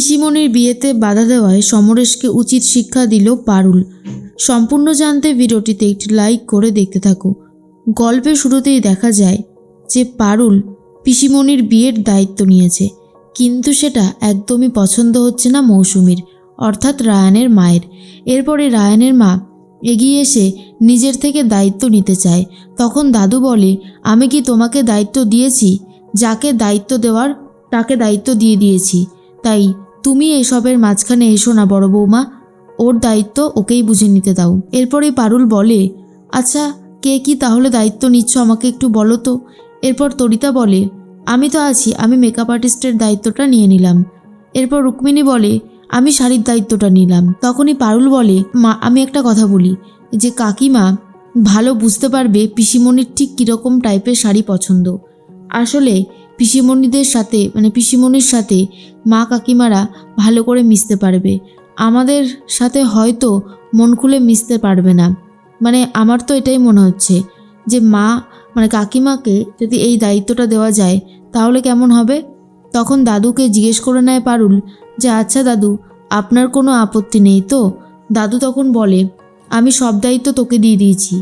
পিসিমণির বিয়েতে বাধা দেওয়ায় সমরেশকে উচিত শিক্ষা দিল পারুল। সম্পূর্ণ জানতে ভিডিওটিতে একটি লাইক করে দেখতে থাকো। গল্পের শুরুতেই দেখা যায় যে পারুল পিসিমণির বিয়ের দায়িত্ব নিয়েছে, কিন্তু সেটা একদমই পছন্দ হচ্ছে না মৌসুমীর, অর্থাৎ রায়ানের মায়ের। এরপরে রায়ানের মা এগিয়ে এসে নিজের থেকে দায়িত্ব নিতে চায়। তখন দাদু বলে, আমি কি তোমাকে দায়িত্ব দিয়েছি? যাকে দায়িত্ব দেওয়ার তাকে দায়িত্ব দিয়ে দিয়েছি, তাই তুমি এসবের মাঝখানে এসো না বড় বৌমা, ওর দায়িত্ব ওকেই বুঝে নিতে দাও। এরপরেই পারুল বলে, আচ্ছা কে কি তাহলে দায়িত্ব নিচ্ছ আমাকে একটু বলো তো। এরপর তরিতা বলে, আমি তো আছি, আমি মেকআপ আর্টিস্টের দায়িত্বটা নিয়ে নিলাম। এরপর রুক্মিণী বলে, আমি শাড়ির দায়িত্বটা নিলাম। তখনই পারুল বলে, মা আমি একটা কথা বলি, যে কাকিমা ভালো বুঝতে পারবে পিসিমণির ঠিক কীরকম টাইপের শাড়ি পছন্দ। আসলে পিসিমণিদের সাথে পিসিমণির সাথে মা কাকিমারা ভালো করে মিশতে পারবে, আমাদের সাথে হয়তো মন খুলে মিশতে পারবে না। আমার তো এটাই মনে হচ্ছে যে মা কাকিমাকে যদি এই দায়িত্বটা দেওয়া যায় তাহলে কেমন হবে। তখন দাদুকে জিজ্ঞেস করে নেয় পারুল যে, আচ্ছা দাদু, আপনার কোনো আপত্তি নেই তো? দাদু তখন বলে, আমি সব দায়িত্ব তোকে দিয়ে দিয়েছি,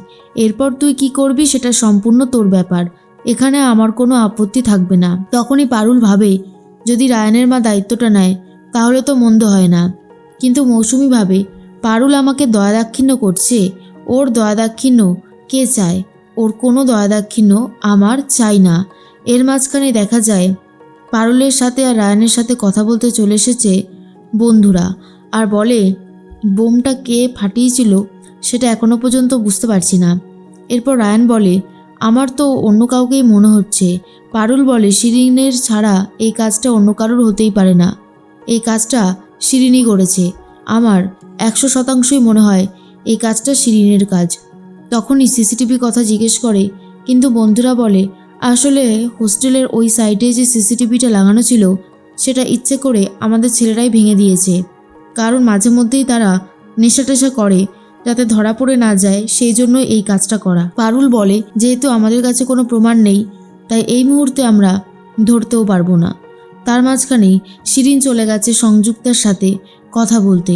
এরপর তুই কি করবি সেটা সম্পূর্ণ তোর ব্যাপার, এখানে আমার কোনো আপত্তি থাকবে না। তখনই পারুল ভাবে, যদি রায়ানের মা দায়িত্বটা নেয় তাহলে তো মন্দ হয় না, কিন্তু মৌসুমী ভাবে পারুল আমাকে দয়াদাক্ষিণ্য করছে, ওর দয়াদাক্ষিণ্য কে চায়? ওর কোনো দয়াদাক্ষিণ্য আমার চাই না। এর মাঝখানে দেখা যায় পারুলের সাথে আর রায়ানের সাথে কথা বলতে চলে এসেছে বন্ধুরা, আর বলে বোমটা কে ফাটিয়েছিল সেটা এখনও পর্যন্ত বুঝতে পারছি না। এরপর রায়ান বলে, আমার তো অন্য কাউকেই মনে হচ্ছে। পারুল বলে, শিরিনের ছাড়া এই কাজটা অন্য কারোর হতেই পারে না, এই কাজটা শিরিনই করেছে। আমার 100% মনে হয় এই কাজটা শিরিনের কাজ। তখনই সিসিটিভি কথা জিজ্ঞেস করে, কিন্তু বন্ধুরা বলে, আসলে হোস্টেলের ওই সাইডে যে সিসিটিভিটা লাগানো ছিল সেটা ইচ্ছে করে আমাদের ছেলেরাই ভেঙে দিয়েছে, কারণ মাঝে মধ্যেই তারা নেশা টেশা করে, যাতে ধরা পড়ে না যায় সেই জন্য এই কাজটা করা। পারুল বলে, যেহেতু আমাদের কাছে কোনো প্রমাণ নেই তাই এই মুহূর্তে আমরা ধরতেও পারবো না। তার মাঝখানেই শিরিন চলে গেছে সংযুক্তার সাথে কথা বলতে।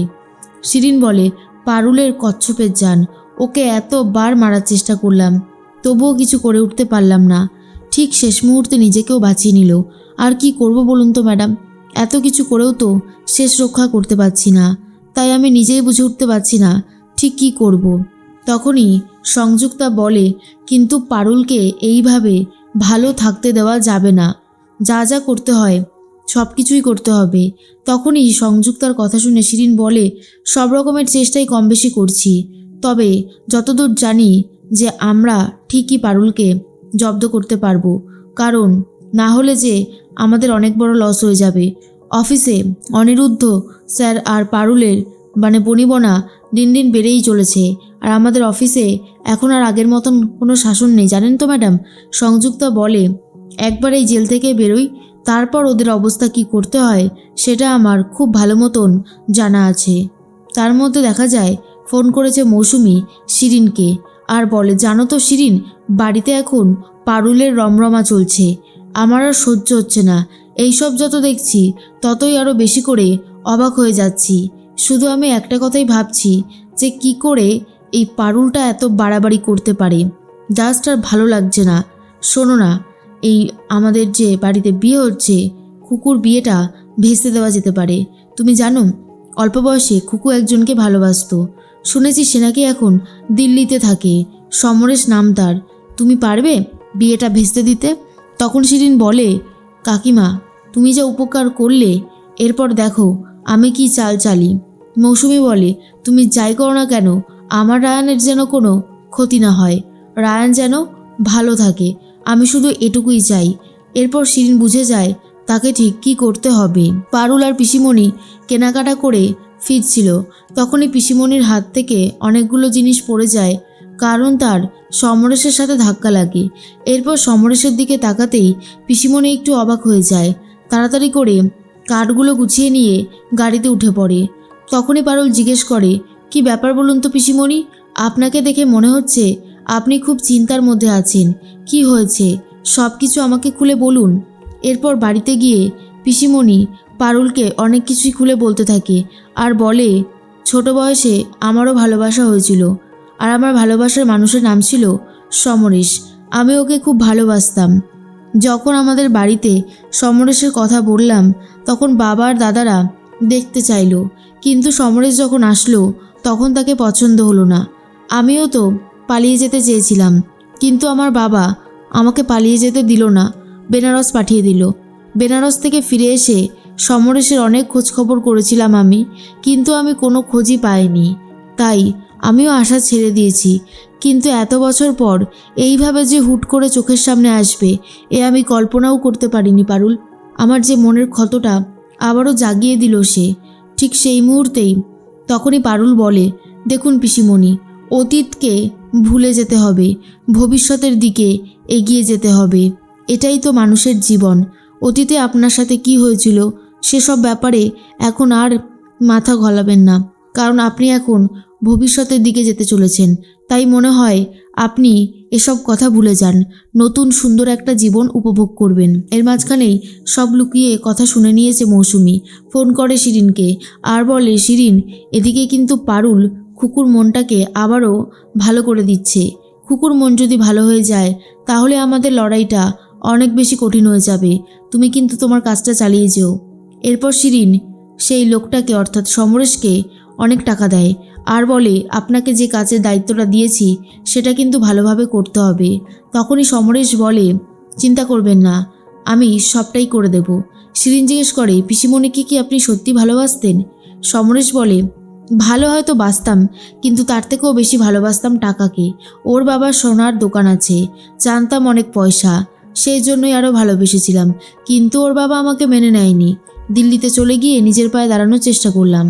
শিরিন বলে, পারুলের কচ্ছপের জান, ওকে এতবার মারার চেষ্টা করলাম তবুও কিছু করে উঠতে পারলাম না, ঠিক শেষ মুহূর্তে নিজেকেও বাঁচিয়ে নিল। আর কি করব বলুন তো ম্যাডাম, এত কিছু করেও তো শেষ রক্ষা করতে পারছি না, তাই আমি নিজেই বুঝে উঠতে পারছি না ঠিক কী করব। তখনই সংযুক্তা বলে, কিন্তু পারুলকে এইভাবে ভালো থাকতে দেওয়া যাবে না, যা যা করতে হয় সব কিছুই করতে হবে। তখনই সংযুক্তার কথা শুনে শিরিন বলে, সব রকমের চেষ্টাই কম বেশি করছি, তবে যতদূর জানি যে আমরা ঠিকই পারুলকে জব্দ করতে পারবো, কারণ না হলে যে আমাদের অনেক বড় লস হয়ে যাবে। অফিসে অনিরুদ্ধ স্যার আর পারুলের বনিবনা দিন দিন বেড়েই চলেছে, আর আমাদের অফিসে এখন আর আগের মতন কোনো শাসন নেই, জানেন তো ম্যাডাম। সংযুক্তা বলে, একবার এই জেল থেকে বেরোই, তারপর ওদের অবস্থা কি করতে হয় সেটা আমার খুব ভালো মতন জানা আছে। তার মধ্যে দেখা যায় ফোন করেছে মৌসুমী শিরিনকে, আর বলে, জানো তো শিরিন, বাড়িতে এখন পারুলের রমরমা চলছে, আমার আর সহ্য হচ্ছে না, এইসব যত দেখছি ততই আরও বেশি করে অবাক হয়ে যাচ্ছি। শুধু আমি একটা কথাই ভাবছি যে কি করে এই পারুলটা এত বাড়াবাড়ি করতে পারে, জাস্ট আর ভালো লাগছে না। শোনো না, এই আমাদের যে বাড়িতে বিয়ে হচ্ছে খুকুর বিয়েটা ভেস্তে দেওয়া যেতে পারে। তুমি জানো অল্প বয়সে খুকু একজনকে ভালোবাসতো, শুনেছি সে নাকি এখন দিল্লিতে থাকে, সমরেশ নাম তার। তুমি পারবে বিয়েটা ভেস্তে দিতে? তখন শিরিন বলে, কাকিমা তুমি যা উপকার করলে এরপর দেখো আমি কি চাল চালি। মৌসুমী বলে, তুমি যাই করো না কেন আমার রায়ানের যেন কোনো ক্ষতি না হয়, রায়ান যেন ভালো থাকে, আমি শুধু এটুকুই চাই। এরপর শিরিন বুঝে যায় তাকে ঠিক কী করতে হবে। পারুল আর পিসিমণি কেনাকাটা করে ফিরছিল, তখনই পিসিমণির হাত থেকে অনেকগুলো জিনিস পড়ে যায়, কারণ তার সমরেশের সাথে ধাক্কা লাগে। এরপর সমরেশের দিকে তাকাতেই পিসিমণি একটু অবাক হয়ে যায়, তাড়াতাড়ি করে কার্ডগুলো গুছিয়ে নিয়ে গাড়িতে উঠে পড়ে। তখনই পারুল জিজ্ঞেস করে, কি ব্যাপার বলুন তো পিসিমণি, আপনাকে দেখে মনে হচ্ছে আপনি খুব চিন্তার মধ্যে আছেন, কি হয়েছে সব কিছু আমাকে খুলে বলুন। এরপর বাড়িতে গিয়ে পিসিমণি পারুলকে অনেক কিছুই খুলে বলতে থাকে আর বলে, ছোট বয়সে আমারও ভালোবাসা হয়েছিল, আর আমার ভালোবাসার মানুষের নাম ছিল সমরেশ। আমি ওকে খুব ভালোবাসতাম। যখন আমাদের বাড়িতে সমরেশের কথা বললাম তখন বাবা আর দাদারা দেখতে চাইলো, কিন্তু সমরেশ যখন আসলো তখন তাকে পছন্দ হলো না। আমিও তো পালিয়ে যেতে চেয়েছিলাম, কিন্তু আমার বাবা আমাকে পালিয়ে যেতে দিল না, বেনারস পাঠিয়ে দিল। বেনারস থেকে ফিরে এসে সমরেশের অনেক খোঁজখবর করেছিলাম আমি, কিন্তু আমি কোনো খোঁজই পাইনি। তাই আমিও আশা ছেড়ে দিয়েছি। কিন্তু এত বছর পর এইভাবে যে হুট করে চোখের সামনে আসবে এ আমি কল্পনাও করতে পারিনি পারুল। আমার যে মনের ক্ষতটা আবারও জাগিয়ে দিল সে। ঠিক সেই মুহূর্তেই তখনই পারুল বলে, দেখুন পিসিমণি, অতীতকে ভুলে যেতে হবে, ভবিষ্যতের দিকে এগিয়ে যেতে হবে। এটাই তো মানুষের জীবন। অতীতে আপনার সাথে কি হয়েছিল সেসব ব্যাপারে এখন আর মাথা ঘামাবেন না, কারণ আপনি এখন ভবিষ্যতের দিকে যেতে চলেছেন। তাই মনে হয় আপনি এসব কথা ভুলে যান, নতুন সুন্দর একটা জীবন উপভোগ করবেন। এর মাঝখানেই সব লুকিয়ে কথা শুনে নিয়েছে মৌসুমি। ফোন করে শিরিনকে আর বলে, শিরিন, এদিকে কিন্তু পারুল খুকুর মনটাকে আবারও ভালো করে দিচ্ছে। খুকুর মন যদি ভালো হয়ে যায় তাহলে আমাদের লড়াইটা অনেক বেশি কঠিন হয়ে যাবে। তুমি কিন্তু তোমার কাজটা চালিয়ে যেও। এরপর শিরিন সেই লোকটাকে অর্থাৎ সমরেশকে অনেক টাকা দেয় আর বলে, আপনাকে যে কাজের দায়িত্বটা দিয়েছি সেটা কিন্তু ভালোভাবে করতে হবে। তখনই সমরেশ বলে, চিন্তা করবেন না, আমি সবটাই করে দেব। শিরিন জিজ্ঞেস করে, পিসিমণিকে কি আপনি সত্যি ভালোবাসতেন? সমরেশ বলে, ভালো হয়তো বাসতাম, কিন্তু তার থেকেও বেশি ভালোবাসতাম টাকাকে। ওর বাবার সোনার দোকান আছে, জানতাম অনেক পয়সা, সেই জন্যই আরও ভালোবেসেছিলাম। কিন্তু ওর বাবা আমাকে মেনে নেয়নি। দিল্লিতে চলে গিয়ে নিজের পায়ে দাঁড়ানোর চেষ্টা করলাম।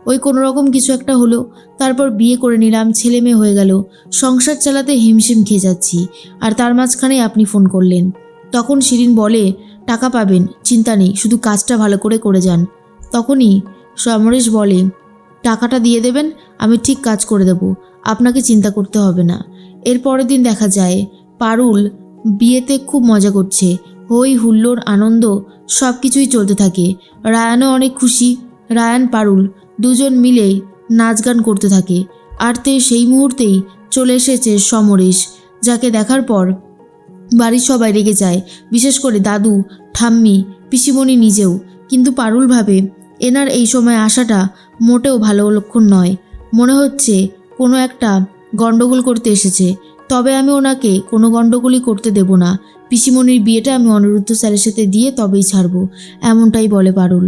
ওই কোনো রকম কিছু একটা হলো, তারপর বিয়ে করে নিলাম, ছেলে মেয়ে হয়ে গেল, সংসার চালাতে হিমশিম খেয়ে যাচ্ছি। আর তার মাঝখানে আপনি ফোন করলেন। তখন শিরিন বলে, টাকা পাবেন, চিন্তা নেই, শুধু কাজটা ভালো করে করে যান। তখনই সমরেশ বলে, টাকাটা দিয়ে দেবেন, আমি ঠিক কাজ করে দেব, আপনাকে চিন্তা করতে হবে না। এর পরের দিন দেখা যায় পারুল বিয়েতে খুব মজা করছে, হই হুল্লোড় আনন্দ সব কিছুই চলতে থাকে। রায়ানও অনেক খুশি। রায়ান পারুল দুজন মিলে নাচ গান করতে থাকে। আর সেই মুহূর্তেই চলে এসেছে সমরেশ, যাকে দেখার পর বাড়ির সবাই রেগে যায়, বিশেষ করে দাদু, ঠাম্মি, পিসিমণি নিজেও। কিন্তু পারুল ভাবে এনার এই সময় আসাটা মোটেও ভালো লক্ষণ নয়, মনে হচ্ছে কোনো একটা গণ্ডগোল করতে এসেছে। তবে আমি ওনাকে কোনো গণ্ডগোলই করতে দেব না। পিসিমণির বিয়েটা আমি অনিরুদ্ধ স্যারের সাথে দিয়ে তবেই ছাড়বো, এমনটাই বলে পারুল।